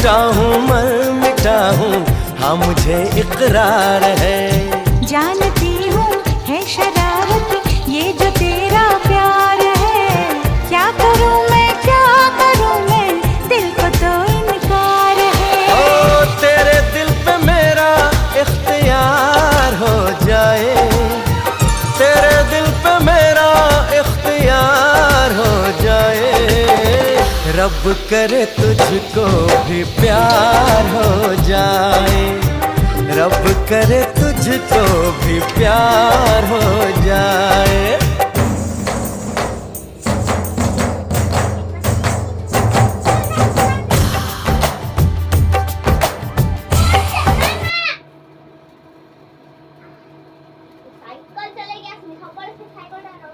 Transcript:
टूटा हूँ मर मिटा हूँ, हाँ मुझे इकरार है। जानती हूँ है शरारत ये जो तेरा प्यार है, क्या करूँ मैं दिल को तो इनकार है। ओ तेरे दिल पे मेरा इख्तियार हो जाए, तेरे दिल पे मेरा इख्तियार हो जाए। रब करे तुझको भी प्यार हो जाए, रब करे तुझको भी प्यार हो जाए। साइकिल चले गया, थप्पड़ से साइकिल डाला,